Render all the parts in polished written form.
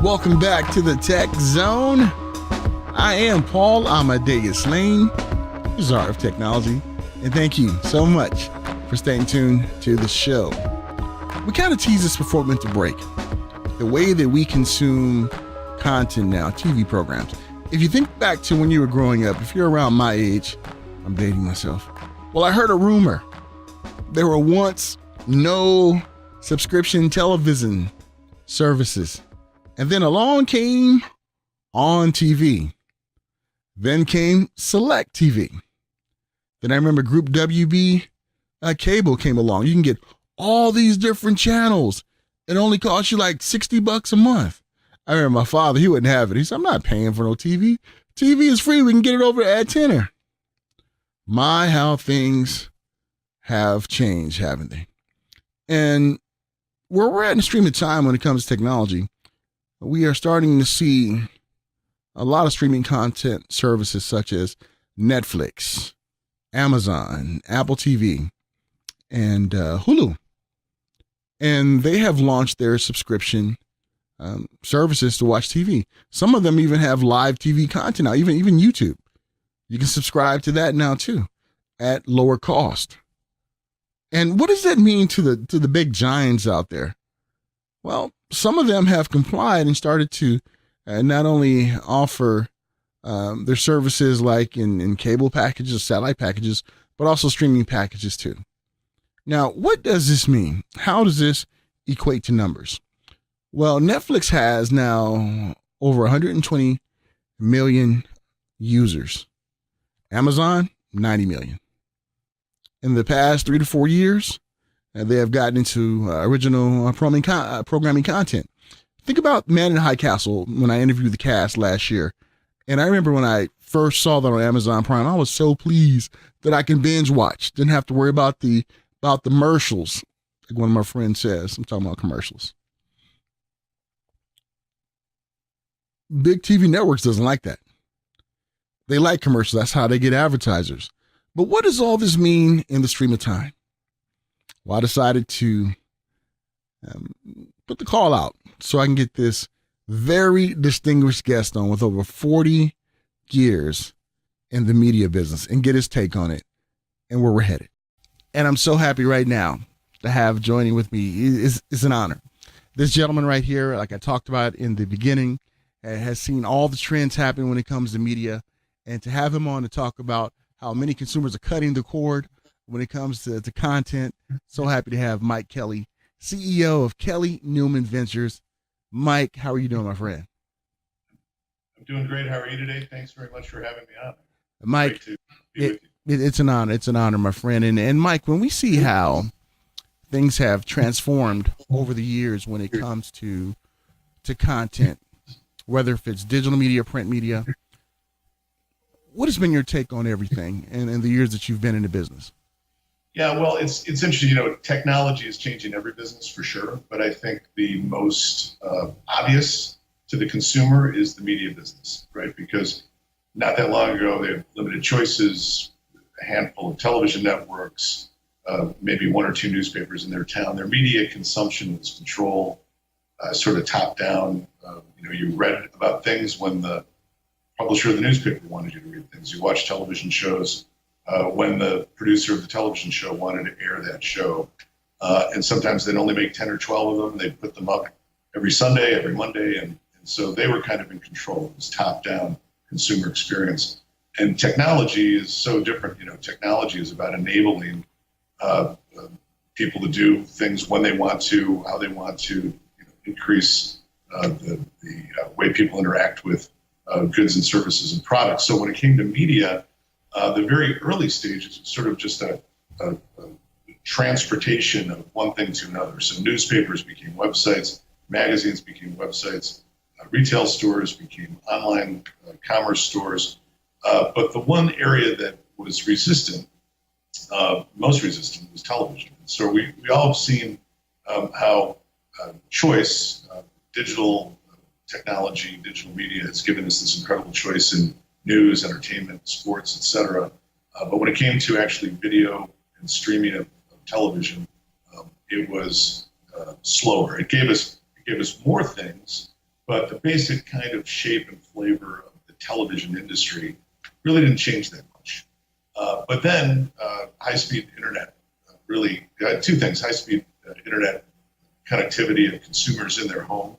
Welcome back to the Tech Zone. I am Paul Amadeus Lane, Czar of Technology, and thank you so much for staying tuned to the show. We kind of teased this before we went to break. The way that we consume content now, TV programs. If you think back to when you were growing up, if you're around my age, I'm dating myself. Well, I heard a rumor. There were once no subscription television services. And then along came On TV. Then came Select TV. Then I remember Group WB cable came along. You can get all these different channels. It only costs you like $60 a month. I remember my father, he wouldn't have it. He said, I'm not paying for no TV. TV is free. We can get it over at tenner. My, how things have changed, haven't they? And where we're at in a stream of time when it comes to technology, we are starting to see a lot of streaming content services such as Netflix, Amazon, Apple TV, and Hulu. And they have launched their subscription services to watch TV. Some of them even have live TV content now, even YouTube. You can subscribe to that now too at lower cost. And what does that mean to the big giants out there? Well, some of them have complied and started to not only offer their services like in cable packages, satellite packages, but also streaming packages too. Now, what does this mean? How does this equate to numbers? Well, Netflix has now over 120 million users. Amazon, 90 million. In the past 3 to 4 years, they have gotten into original programming content. Think about Man in High Castle when I interviewed the cast last year. And I remember when I first saw that on Amazon Prime, I was so pleased that I can binge watch. Didn't have to worry about the commercials, like one of my friends says. I'm talking about commercials. Big TV networks doesn't like that. They like commercials. That's how they get advertisers. But what does all this mean in the stream of time? Well, I decided to put the call out so I can get this very distinguished guest on with over 40 years in the media business and get his take on it and where we're headed. And I'm so happy right now to have joining with me. It's an honor. This gentleman right here, like I talked about in the beginning, has seen all the trends happen when it comes to media, and to have him on to talk about how many consumers are cutting the cord when it comes to content. So happy to have Mike Kelly, CEO of Kelly Newman Ventures. Mike, how are you doing, my friend? I'm doing great. How are you today? Thanks very much for having me on. Mike, it's an honor. It's an honor, my friend. And Mike, when we see how things have transformed over the years when it comes to content, whether if it's digital media, print media, what has been your take on everything in the years that you've been in the business? Yeah, well, it's interesting. You know, technology is changing every business for sure, but I think the most obvious to the consumer is the media business, right? Because not that long ago, they had limited choices, a handful of television networks, maybe 1 or 2 newspapers in their town. Their media consumption was controlled, sort of top down. You read about things when the publisher of the newspaper wanted you to read things. You watched television shows when the producer of the television show wanted to air that show. And sometimes they'd only make 10 or 12 of them. They'd put them up every Sunday, every Monday. And so they were kind of in control. It was top-down consumer experience. And technology is so different. You know, technology is about enabling people to do things when they want to, how they want to, increase the way people interact with goods and services and products. So when it came to media, the very early stages was sort of just a transportation of one thing to another. So newspapers became websites, magazines became websites, retail stores became online commerce stores. But the one area that was most resistant was television. So we all have seen how choice, digital technology, digital media has given us this incredible choice in news, entertainment, sports, etc. But when it came to actually video and streaming of television, it was slower. It gave us more things, but the basic kind of shape and flavor of the television industry really didn't change that much. But then high-speed internet really two things: high-speed internet connectivity of consumers in their home,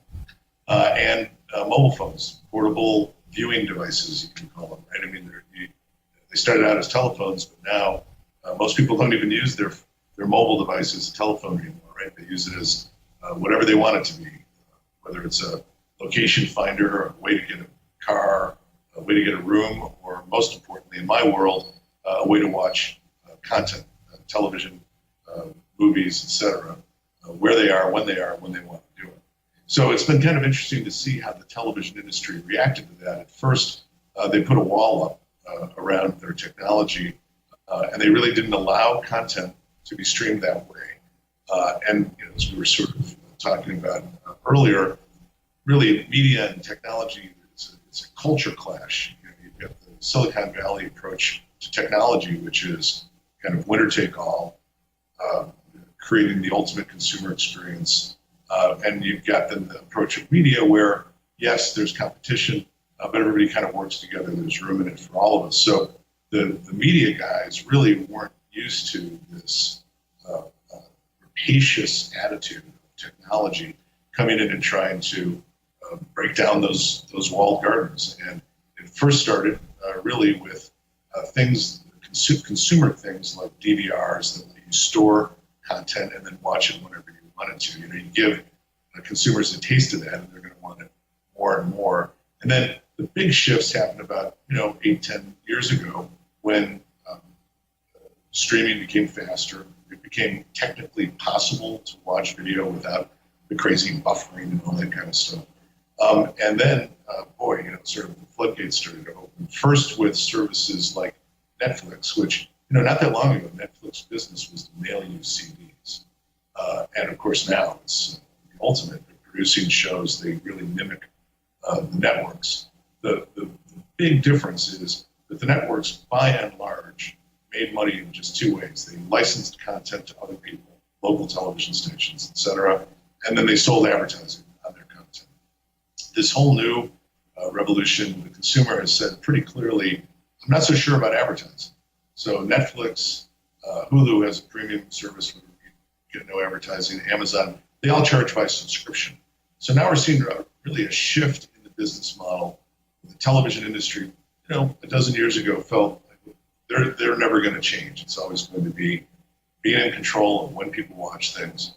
and mobile phones, portable viewing devices, you can call them, right? I mean, they started out as telephones, but now most people don't even use their mobile device as a telephone anymore, right? They use it as whatever they want it to be, whether it's a location finder, a way to get a car, a way to get a room, or most importantly, in my world, a way to watch content, television, movies, etc., where they are, when they want to do it. So it's been kind of interesting to see how the television industry reacted to that. At first, they put a wall up around their technology, and they really didn't allow content to be streamed that way. And as we were sort of talking about earlier, really media and technology, it's a culture clash. You've got the Silicon Valley approach to technology, which is kind of winner take all, creating the ultimate consumer experience. And you've got then the approach of media where, yes, there's competition, but everybody kind of works together. There's room in it for all of us. So the media guys really weren't used to this rapacious attitude of technology coming in and trying to break down those walled gardens. And it first started really with things, consumer things like DVRs that let you store content and then watch it whenever you wanted to. You give consumers a taste of that, and they're going to want it more and more. And then the big shifts happened about 8-10 years ago when streaming became faster. It became technically possible to watch video without the crazy buffering and all that kind of stuff. And then, sort of the floodgates started to open. First with services like Netflix, which, not that long ago, Netflix business was to mail you CDs. And of course now it's the ultimate at producing shows. They really mimic the networks. The big difference is that the networks, by and large, made money in just two ways. They licensed content to other people, local television stations, et cetera, and then they sold advertising on their content. This whole new revolution, the consumer has said pretty clearly, I'm not so sure about advertising. So Netflix, Hulu has a premium service where you get no advertising, Amazon, they all charge by subscription. So now we're seeing really a shift in the business model. The television industry, a dozen years ago felt like they're never going to change. It's always going to be being in control of when people watch things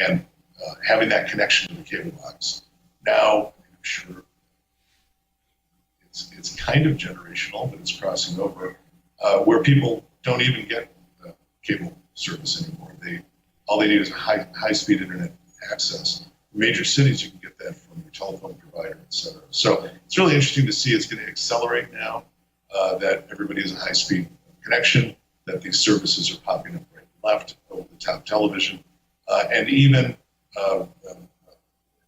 and having that connection to the cable box. Now, I'm sure it's kind of generational, but it's crossing over where people don't even get cable service anymore. All they need is a high-speed internet access. In major cities, you can get that from your telephone provider, et cetera. So it's really interesting to see. It's going to accelerate now that everybody has a high-speed connection, that these services are popping up right and left, over-the-top television, and even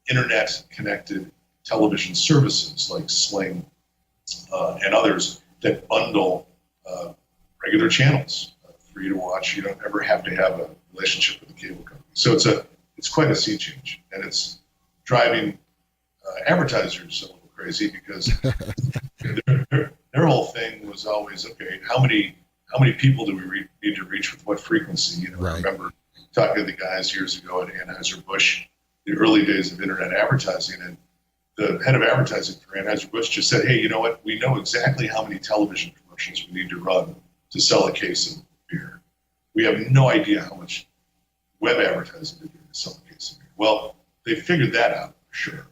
internet-connected television services like Sling and others that bundle regular channels for you to watch. You don't ever have to have a relationship with the cable company. So it's quite a sea change, and it's driving advertisers a little crazy because their whole thing was always, okay, how many people do we need to reach with what frequency? Right. I remember talking to the guys years ago at Anheuser-Busch, the early days of internet advertising, and the head of advertising for Anheuser-Busch just said, hey, you know what? We know exactly how many television commercials we need to run to sell a case of beer. We have no idea how much web advertising to do to sell a case of beer. Well, they figured that out, for sure.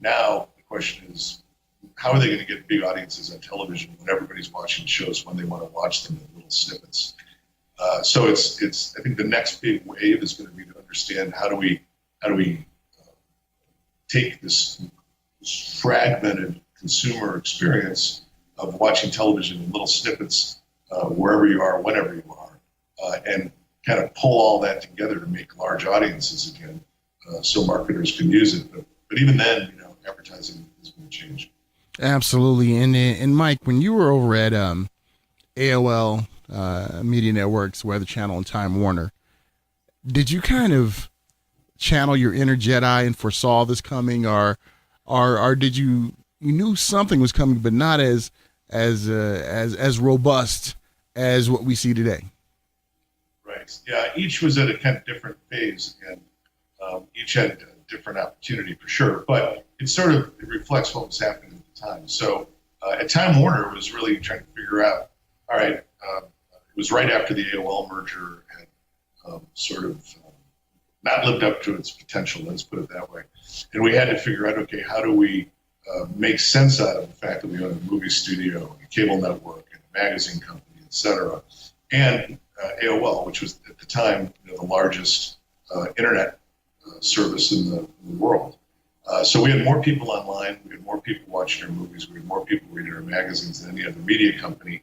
Now the question is, how are they going to get big audiences on television when everybody's watching shows when they want to watch them in little snippets? So it's I think the next big wave is going to be to understand how do we take this fragmented consumer experience of watching television in little snippets wherever you are, whenever you are, and kind of pull all that together to make large audiences again, so marketers can use it. But even then, advertising is going to change. Absolutely. And Mike, when you were over at AOL Media Networks, Weather Channel, and Time Warner, did you kind of channel your inner Jedi and foresaw this coming, or or did you knew something was coming, but not as robust as what we see today? Right. Yeah. Each was at a kind of different phase, and each had a different opportunity for sure. But it reflects what was happening at the time. So at Time Warner was really trying to figure out. All right. It was right after the AOL merger had not lived up to its potential. Let's put it that way. And we had to figure out, okay, how do we make sense out of the fact that we own a movie studio, a cable network, and a magazine company, et cetera, and AOL, which was at the time the largest internet service in the world. So we had more people online, we had more people watching our movies, we had more people reading our magazines than any other media company.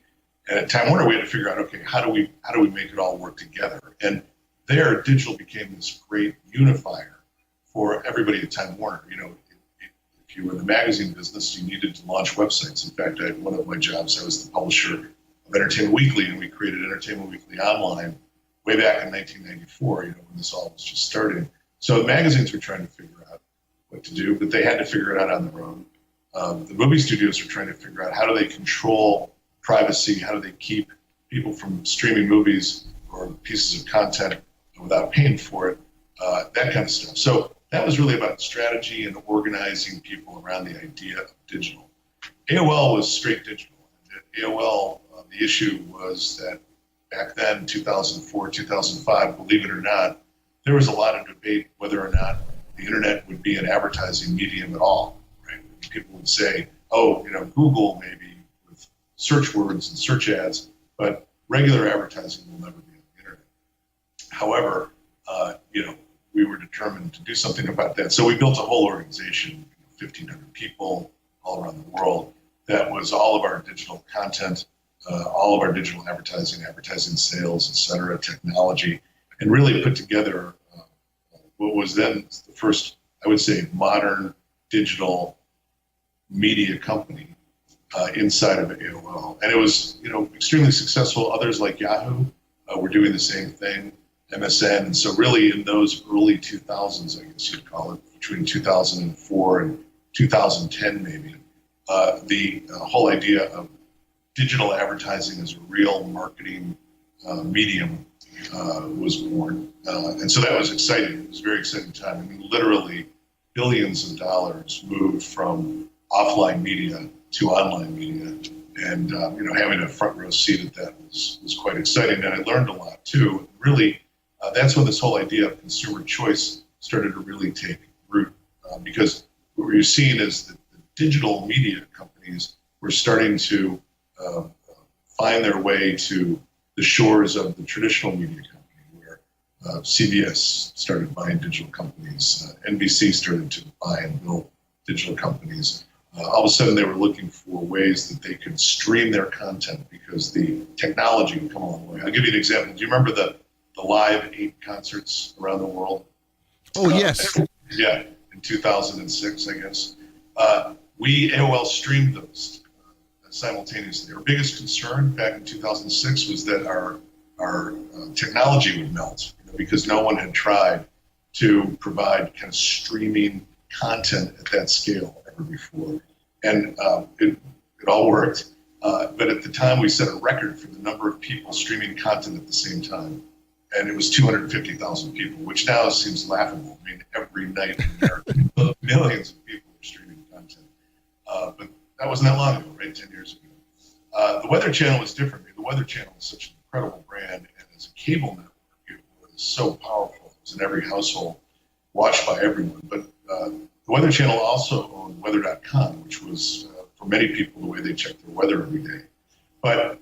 And at Time Warner, we had to figure out, okay, how do we make it all work together? And there, digital became this great unifier for everybody at Time Warner. If you were in the magazine business, you needed to launch websites. In fact, one of my jobs, I was the publisher of Entertainment Weekly, and we created Entertainment Weekly Online way back in 1994, when this all was just starting. So the magazines were trying to figure out what to do, but they had to figure it out on their own. The movie studios were trying to figure out how do they control privacy, how do they keep people from streaming movies or pieces of content without paying for it, that kind of stuff. So that was really about strategy and organizing people around the idea of digital. AOL was straight digital. At AOL, the issue was that back then, 2004, 2005, believe it or not, there was a lot of debate whether or not the internet would be an advertising medium at all. Right? People would say, Google maybe with search words and search ads, but regular advertising will never be on the internet. However, we were determined to do something about that. So we built a whole organization, 1,500 people all around the world. That was all of our digital content, all of our digital advertising sales, et cetera, technology, and really put together what was then the first, I would say, modern digital media company inside of AOL. And it was, extremely successful. Others like Yahoo were doing the same thing. MSN. And so really in those early 2000s, I guess you'd call it, between 2004 and 2010 maybe, the whole idea of digital advertising as a real marketing medium was born. And so that was exciting. It was a very exciting time. I mean, literally billions of dollars moved from offline media to online media. And, having a front row seat at that was quite exciting. And I learned a lot too. Really, that's when this whole idea of consumer choice started to really take root, because what we were seeing is that the digital media companies were starting to find their way to the shores of the traditional media company, where CBS started buying digital companies, NBC started to buy and build digital companies. All of a sudden, they were looking for ways that they could stream their content because the technology would come a long way. I'll give you an example. Do you remember the Live 8 concerts around the world? Oh, yes. Yeah, in 2006, I guess. AOL streamed those simultaneously. Our biggest concern back in 2006 was that our technology would melt, because no one had tried to provide kind of streaming content at that scale ever before. And it all worked. But at the time, we set a record for the number of people streaming content at the same time. And it was 250,000 people, which now seems laughable. I mean, every night in America, millions of people were streaming content. But that wasn't that long ago, right? 10 years ago. The Weather Channel was different. The Weather Channel was such an incredible brand. And as a cable network, it was so powerful. It was in every household, watched by everyone. But the Weather Channel also owned weather.com, which was, for many people, the way they checked their weather every day. But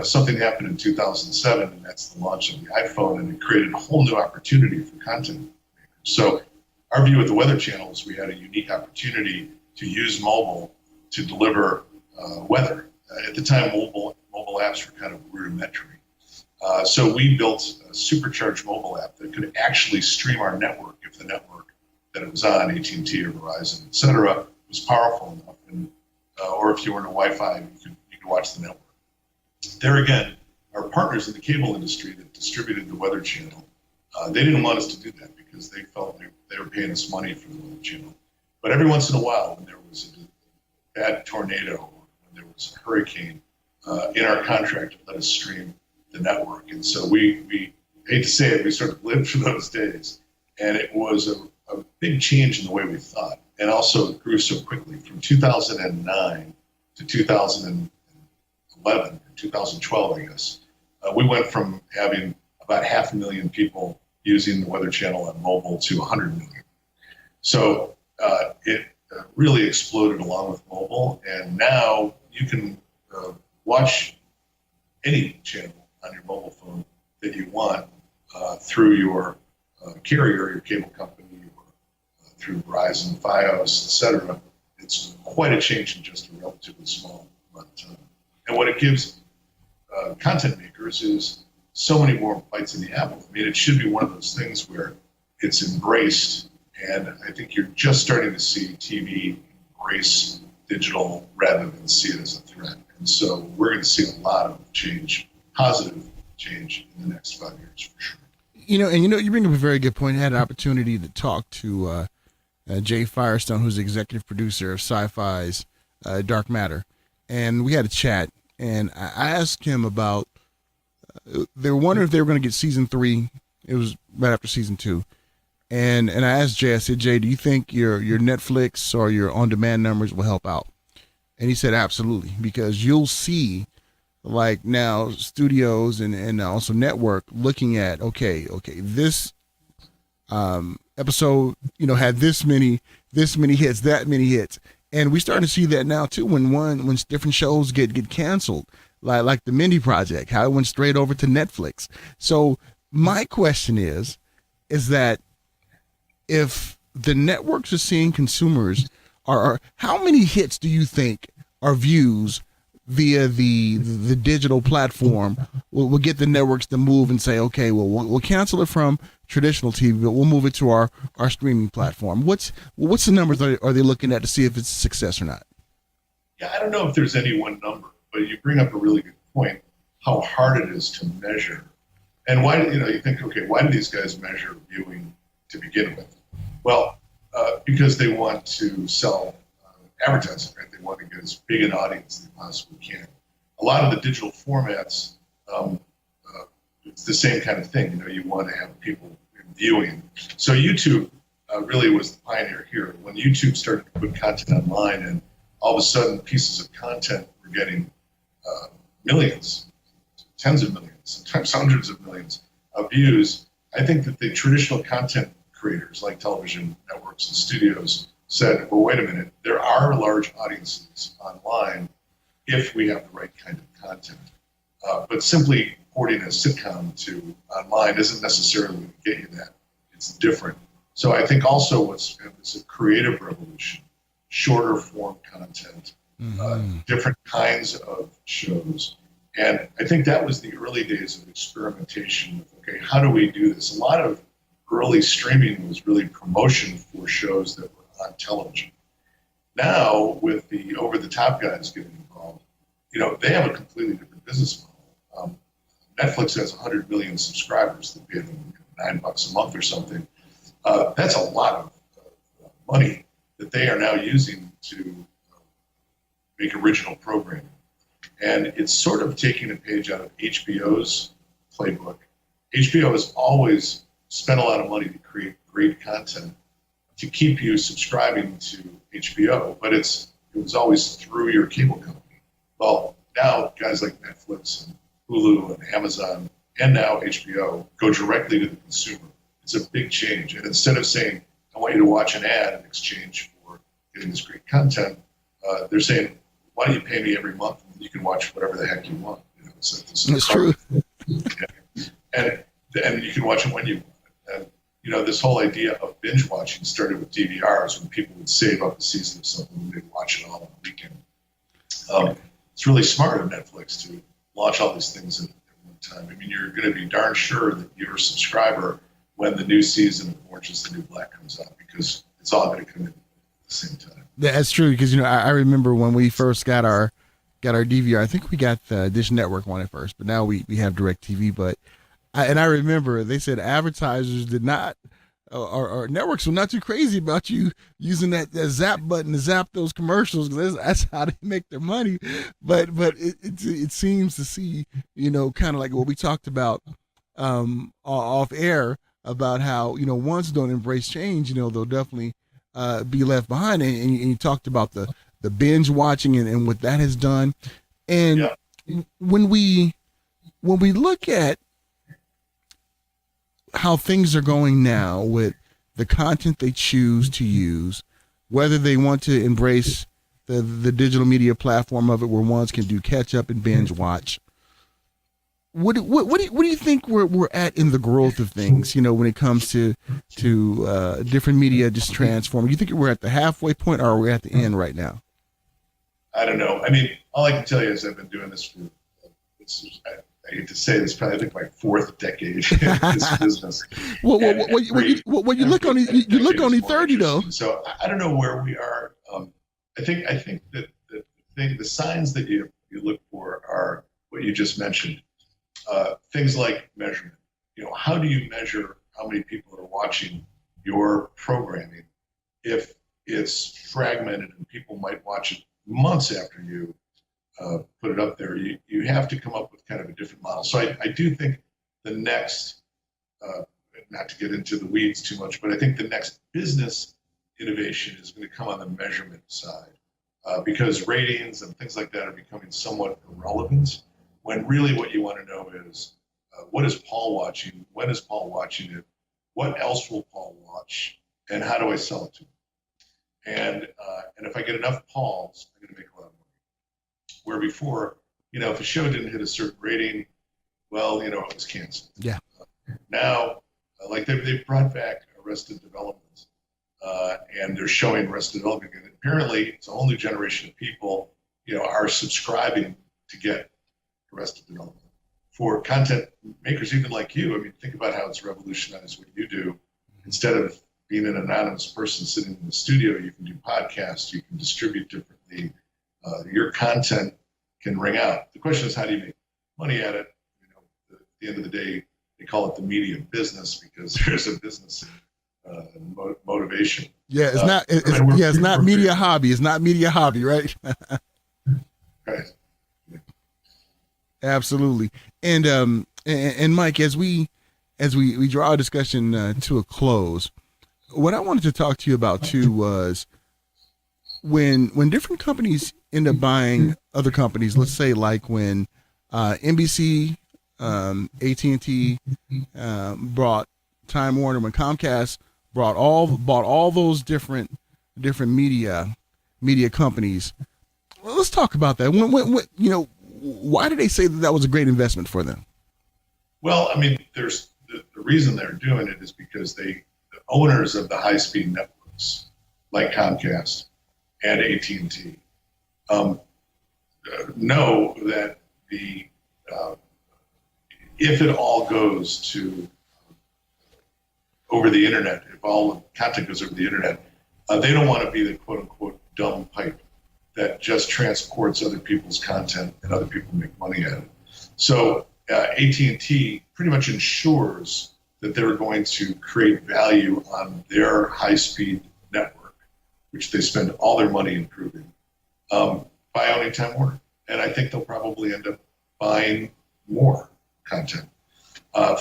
something happened in 2007, and that's the launch of the iPhone, and it created a whole new opportunity for content makers. So our view at the Weather Channel is we had a unique opportunity to use mobile to deliver weather. At the time, mobile apps were kind of rudimentary. So we built a supercharged mobile app that could actually stream our network if the network that it was on, AT&T or Verizon, et cetera, was powerful enough. And, or if you were in a Wi-Fi, you could watch the network. There again, our partners in the cable industry that distributed the Weather Channel, they didn't want us to do that because they felt they were paying us money for the Weather Channel. But every once in a while, when there was a bad tornado or when there was a hurricane, in our contract, it let us stream the network. And so we hate to say it, we sort of lived for those days. And it was a big change in the way we thought. And also it grew so quickly. From 2009 to 2011, or 2012, I guess, we went from having about 500,000 people using the Weather Channel on mobile to 100 million. So it really exploded along with mobile. And now you can watch any channel on your mobile phone that you want through your carrier, your cable company, or through Verizon, Fios, etc. It's quite a change in just a relatively small amount of time. And what it gives content makers is so many more bites in the apple. I mean, it should be one of those things where it's embraced, and I think you're just starting to see TV embrace digital rather than see it as a threat. And so we're going to see a lot of change, positive change in the next 5 years for sure. You bring up a very good point. I had an opportunity to talk to Jay Firestone, who's the executive producer of Sci-Fi's Dark Matter, and we had a chat. And I asked him about they were wondering if they were going to get season 3. It was right after season 2, and I asked Jay. I said, Jay, do you think your Netflix or your on-demand numbers will help out? And he said, absolutely, because you'll see, like now, studios and also network looking at okay, this episode, had this many hits, that many hits, and we starting to see that now too. When different shows get canceled, like the Mindy Project, how it went straight over to Netflix. So my question is that if the networks are seeing consumers are how many hits do you think are views via the digital platform will get the networks to move and say, okay, well, we'll cancel it from traditional TV, but we'll move it to our streaming platform. What's the numbers are they looking at to see if it's a success or not? Yeah, I don't know if there's any one number, but you bring up a really good point, how hard it is to measure. And why, you think, okay, why do these guys measure viewing to begin with? Well, because they want to sell advertising, right? They want to get as big an audience as they possibly can. A lot of the digital formats, it's the same kind of thing. You want to have people viewing. So YouTube really was the pioneer here. When YouTube started to put content online, and all of a sudden pieces of content were getting millions, tens of millions, sometimes hundreds of millions of views, I think that the traditional content creators like television networks and studios said, well, wait a minute, there are large audiences online if we have the right kind of content. But simply porting a sitcom to online isn't necessarily going to get you that. It's different. So I think also it's a creative revolution, shorter form content, different kinds of shows. And I think that was the early days of experimentation with, okay, how do we do this? A lot of early streaming was really promotion for shows that were on television. Now, with the over-the-top guys getting involved, they have a completely different business model. Netflix has 100 million subscribers that pay them $9 a month or something. That's a lot of money that they are now using to make original programming. And it's sort of taking a page out of HBO's playbook. HBO has always spent a lot of money to create great content to keep you subscribing to HBO, but it was always through your cable company. Well, now guys like Netflix and Hulu and Amazon and now HBO go directly to the consumer. It's a big change. And instead of saying, I want you to watch an ad in exchange for getting this great content, they're saying, why don't you pay me every month and you can watch whatever the heck you want. That's true. And you can watch it when you want. And, this whole idea of binge watching started with DVRs when people would save up a season of something and they'd watch it all on the weekend. It's really smart of Netflix to launch all these things at one time. I mean, you're going to be darn sure that you're a subscriber when the new season of Orange is the New Black comes out, because it's all going to come in at the same time. That's true, because I remember when we first got our DVR. I think we got the Dish Network one at first, but now we have DirecTV. But I remember they said advertisers did not our networks were not too crazy about you using that zap button to zap those commercials, because that's how they make their money. But it seems to see, kind of like what we talked about off air, about how ones don't embrace change, they'll definitely be left behind. And you talked about the binge watching and what that has done. And when we look at how things are going now with the content they choose to use, whether they want to embrace the digital media platform of it, where ones can do catch up and binge watch. What do you think we're at in the growth of things? When it comes to different media just transforming. Do you think we're at the halfway point, or are we at the end right now? I don't know. I mean, all I can tell you is I've been doing this for. I hate to say this, probably I think my fourth decade in this business. Well, you look only 30 though. So I don't know where we are. I think that the signs that you look for are what you just mentioned. Things like measurement. How do you measure how many people are watching your programming if it's fragmented and people might watch it months after you put it up there? You have to come up with kind of a different model. So I do think the next, not to get into the weeds too much, but I think the next business innovation is going to come on the measurement side, because ratings and things like that are becoming somewhat irrelevant, when really what you want to know is, what is Paul watching? When is Paul watching it? What else will Paul watch? And how do I sell it to him? And if I get enough Pauls, I'm going to make a lot of money. Where before, if a show didn't hit a certain rating, well, it was canceled. Yeah. Now, like they've brought back Arrested Development, and they're showing Arrested Development. And apparently, it's a whole new generation of people, are subscribing to get Arrested Development. For content makers, even like you, I mean, think about how it's revolutionized what you do. Instead of being an anonymous person sitting in the studio, you can do podcasts, you can distribute differently. Your content can ring out. The question is, how do you make money at it? At the end of the day, they call it the media business, because there's a business motivation. Yeah, it's not media hobby. It's not media hobby, right? Right. Absolutely. And Mike, as we draw our discussion to a close, what I wanted to talk to you about too was when different companies end up buying other companies. Let's say like when NBC, AT&T brought Time Warner, when Comcast bought all those different media companies. Well, let's talk about that. When why did they say that was a great investment for them? Well, I mean, there's the reason they're doing it is because the owners of the high-speed networks, like Comcast and AT&T, know that if it all goes to over the internet, if all the content goes over the internet, they don't want to be the quote-unquote dumb pipe that just transports other people's content and other people make money at it. So AT&T pretty much ensures that they're going to create value on their high-speed network, which they spend all their money improving, by owning Time Warner. And I think they'll probably end up buying more content.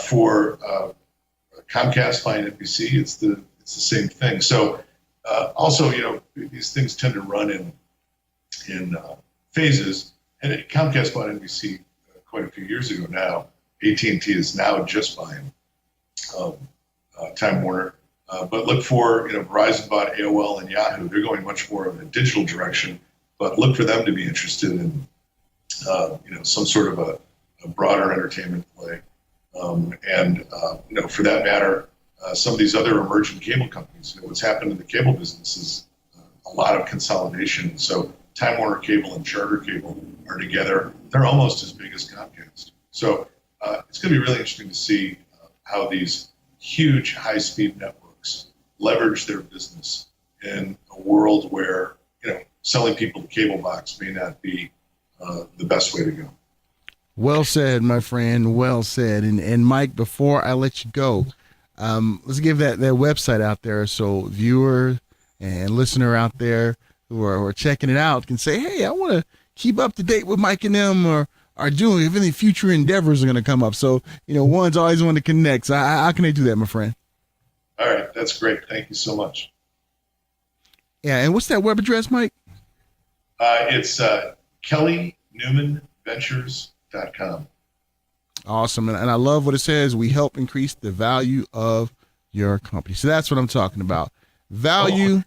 For Comcast buying NBC, it's the same thing. So also, these things tend to run in phases. And Comcast bought NBC quite a few years ago now. AT&T is now just buying Time Warner. But look for, Verizon bought AOL and Yahoo. They're going much more in a digital direction. But look for them to be interested in, some sort of a broader entertainment play. For that matter, some of these other emerging cable companies, what's happened in the cable business is a lot of consolidation. So Time Warner Cable and Charter Cable are together. They're almost as big as Comcast. So it's going to be really interesting to see how these huge high-speed networks leverage their business in a world where, selling people the cable box may not be the best way to go. Well said, my friend. Well said. And Mike, before I let you go, Let's give that website out there so viewer and listener out there who are checking it out can say, hey, I want to keep up to date with Mike and them, or are doing if any future endeavors are going to come up. So, one's always want to connect. So how can they do that, my friend? All right. That's great. Thank you so much. Yeah. And what's that web address, Mike? It's KellyNewmanVentures.com. Awesome. And I love what it says. We help increase the value of your company. So that's what I'm talking about. Value,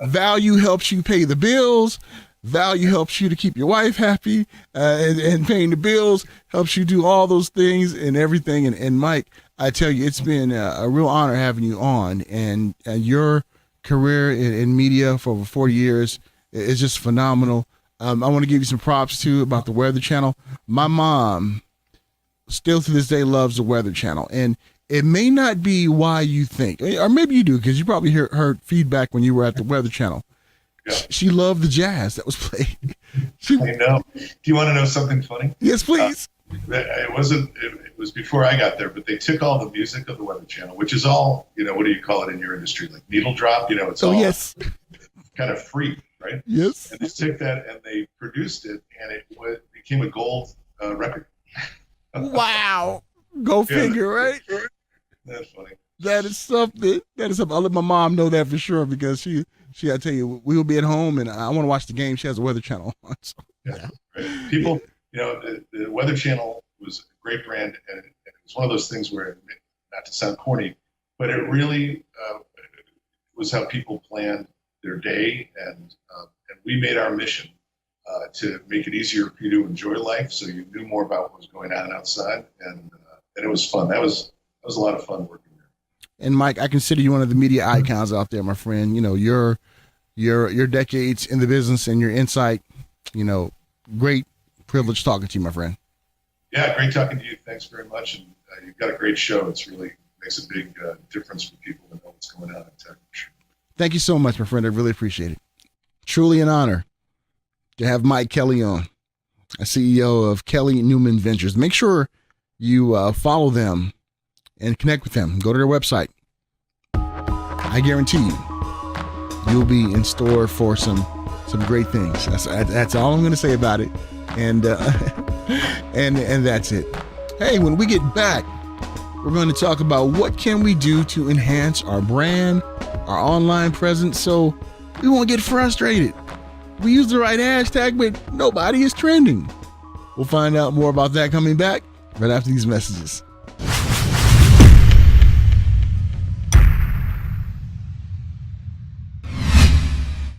value helps you pay the bills. Value helps you to keep your wife happy, and paying the bills helps you do all those things and everything. And Mike, I tell you, it's been a real honor having you on, and your career in media for over 40 years is just phenomenal. I want to give you some props too about the Weather Channel. My mom still to this day loves the Weather Channel, and it may not be why you think, or maybe you do, because you probably heard feedback when you were at the Weather Channel. Yeah. She loved the jazz that was played. I know. Do you want to know something funny? Yes, please. It was before I got there, but they took all the music of the Weather Channel, which is all, what do you call it in your industry? Like needle drop, it's all yes, kind of free, right? Yes. And they took that and they produced it, and it became a gold record. Wow. Go figure, right? That's funny. That is something. I'll let my mom know that for sure, because she I tell you, we will be at home and I want to watch the game. She has a Weather Channel on. So. Yeah. Right. People, the Weather Channel was a great brand, and it was one of those things where, not to sound corny, but it really was how people planned their day, and we made our mission to make it easier for you to enjoy life, so you knew more about what was going on outside, and it was fun. That was a lot of fun working there. And Mike, I consider you one of the media icons out there, my friend. Your decades in the business and your insight, great privilege talking to you, my friend. Yeah, great talking to you. Thanks very much. And you've got a great show. It's really makes a big difference for people to know what's going on in tech. Thank you so much, my friend. I really appreciate it. Truly an honor to have Mike Kelly on, a CEO of Kelly Newman Ventures. Make sure you follow them and connect with them. Go to their website. I guarantee you'll be in store for some great things. That's all I'm going to say about it. And and that's it. Hey, when we get back, we're going to talk about what can we do to enhance our brand, our online presence, so we won't get frustrated. We use the right hashtag, but nobody is trending. We'll find out more about that coming back right after these messages.